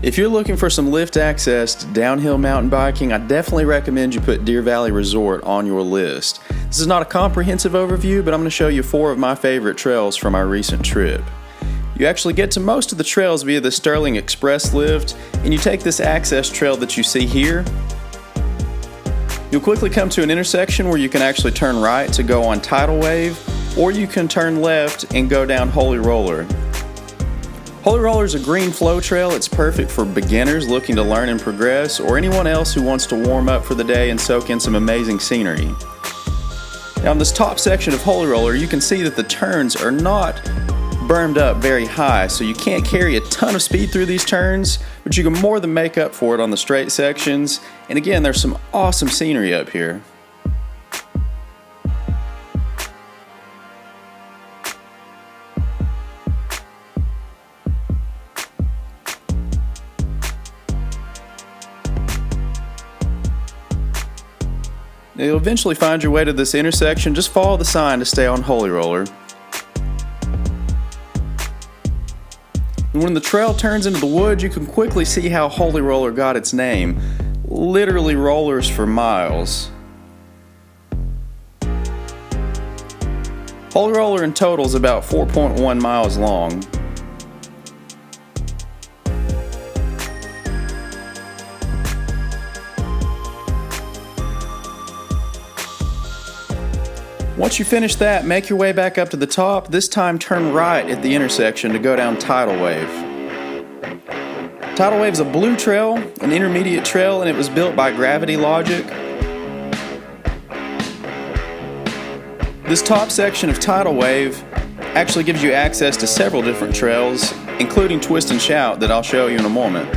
If you're looking for some lift access to downhill mountain biking, I definitely recommend you put Deer Valley Resort on your list. This is not a comprehensive overview, but I'm going to show you 4 of my favorite trails from our recent trip. You actually get to most of the trails via the Sterling Express lift, and you take this access trail that you see here. You'll quickly come to an intersection where you can actually turn right to go on Tidal Wave, or you can turn left and go down Holy Roller. Holy Roller is a green flow trail. It's perfect for beginners looking to learn and progress, or anyone else who wants to warm up for the day and soak in some amazing scenery. Now on this top section of Holy Roller, you can see that the turns are not bermed up very high, so you can't carry a ton of speed through these turns, but you can more than make up for it on the straight sections. And again, there's some awesome scenery up here. You'll eventually find your way to this intersection. Just follow the sign to stay on Holy Roller. And when the trail turns into the woods, you can quickly see how Holy Roller got its name. Literally rollers for miles. Holy Roller in total is about 4.1 miles long. Once you finish that, make your way back up to the top. This time turn right at the intersection to go down Tidal Wave. Tidal Wave is a blue trail, an intermediate trail, and it was built by Gravity Logic. This top section of Tidal Wave actually gives you access to several different trails, including Twist and Shout that I'll show you in a moment.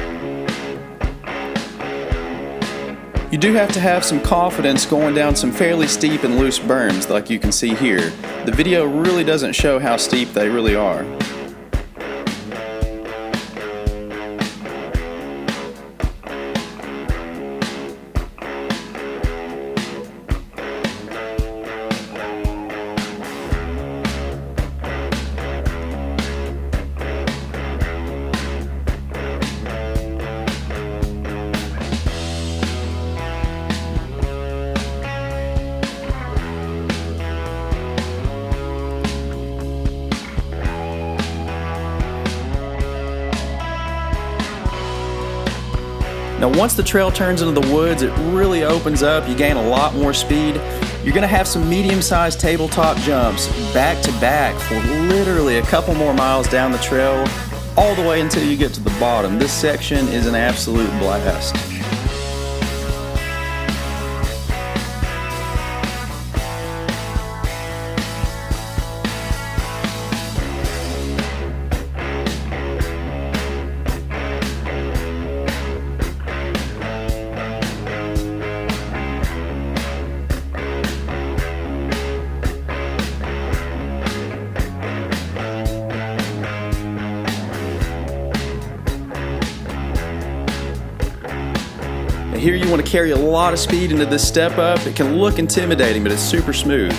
You do have to have some confidence going down some fairly steep and loose berms like you can see here. The video really doesn't show how steep they really are. Now once the trail turns into the woods, it really opens up. You gain a lot more speed. You're gonna have some medium-sized tabletop jumps back to back for literally a couple more miles down the trail, all the way until you get to the bottom. This section is an absolute blast. Here you want to carry a lot of speed into this step up. It can look intimidating, but it's super smooth.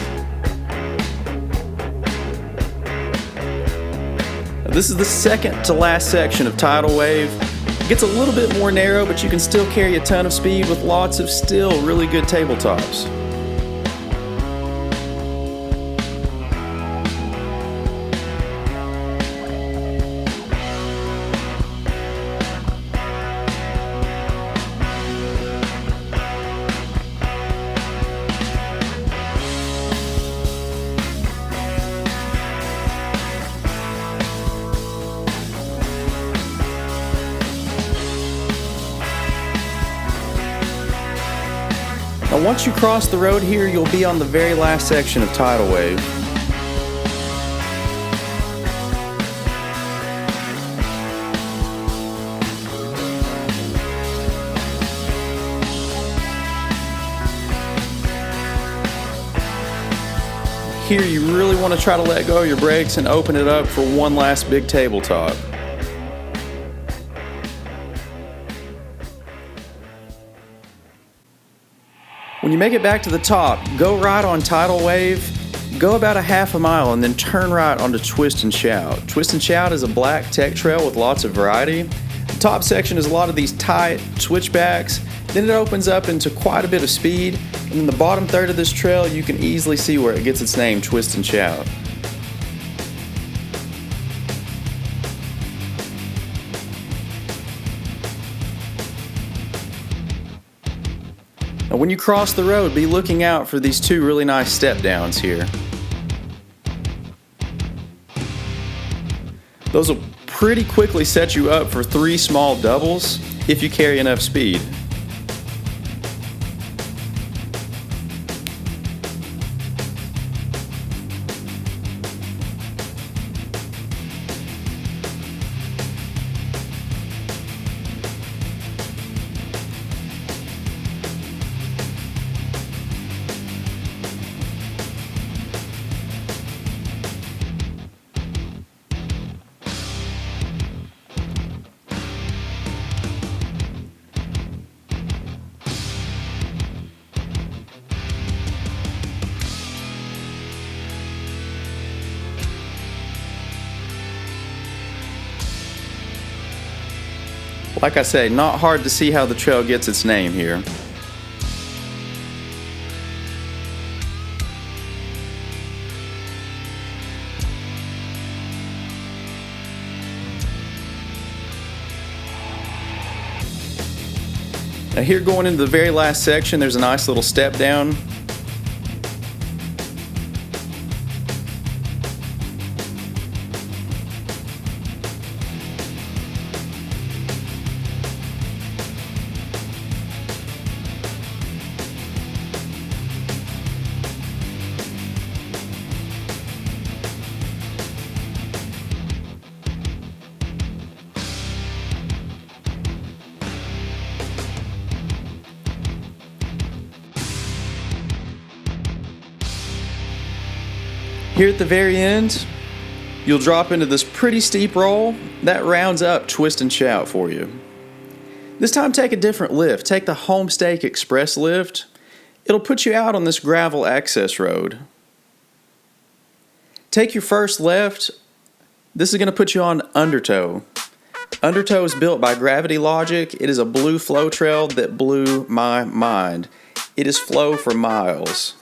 Now, this is the second to last section of Tidal Wave. It gets a little bit more narrow, but you can still carry a ton of speed with lots of still really good tabletops. Now once you cross the road here, you'll be on the very last section of Tidal Wave. Here you really want to try to let go of your brakes and open it up for one last big tabletop. When you make it back to the top, go right on Tidal Wave, go about a half a mile and then turn right onto Twist and Shout. Twist and Shout is a black tech trail with lots of variety. The top section is a lot of these tight switchbacks, then it opens up into quite a bit of speed, and in the bottom third of this trail you can easily see where it gets its name, Twist and Shout. Now when you cross the road, be looking out for these two really nice step downs here. Those will pretty quickly set you up for 3 small doubles if you carry enough speed. Like I say, not hard to see how the trail gets its name here. Now here going into the very last section, there's a nice little step down. Here at the very end, you'll drop into this pretty steep roll that rounds up Twist and Shout for you. This time take a different lift. Take the Homestake Express lift. It'll put you out on this gravel access road. Take your first left. This is going to put you on Undertow. Undertow is built by Gravity Logic. It is a blue flow trail that blew my mind. It is flow for miles.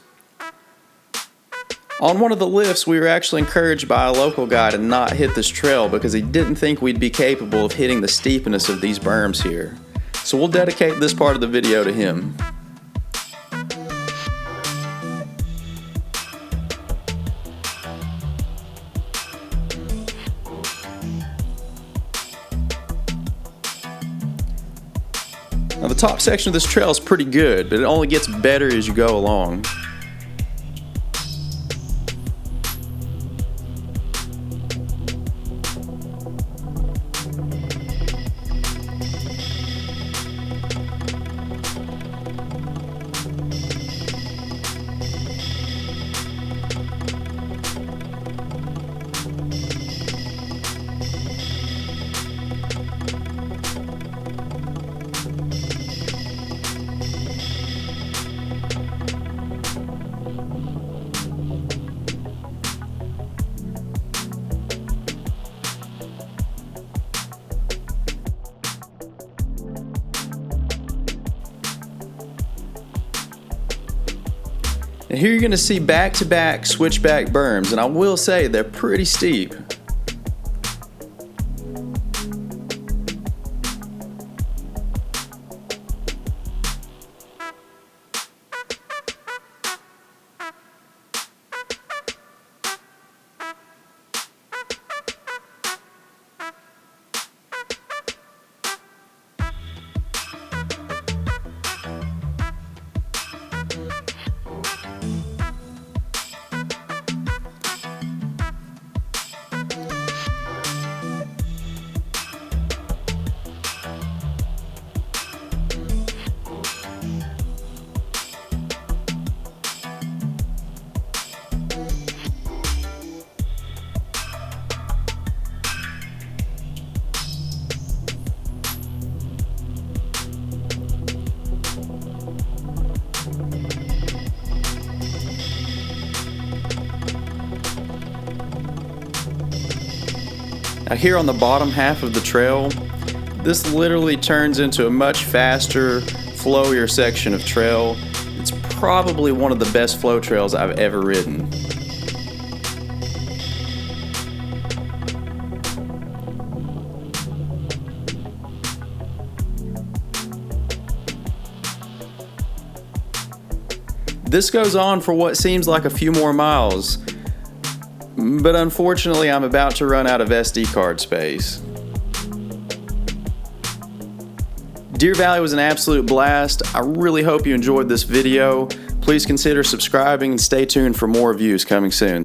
On one of the lifts, we were actually encouraged by a local guy to not hit this trail because he didn't think we'd be capable of hitting the steepness of these berms here. So we'll dedicate this part of the video to him. Now the top section of this trail is pretty good, but it only gets better as you go along. And here you're going to see back-to-back switchback berms, and I will say they're pretty steep. Now here on the bottom half of the trail, This literally turns into a much faster, flowier section of trail. It's probably one of the best flow trails I've ever ridden. This goes on for what seems like a few more miles, but unfortunately I'm about to run out of SD card space. Deer Valley was an absolute blast. I really hope you enjoyed this video. Please consider subscribing and stay tuned for more views coming soon.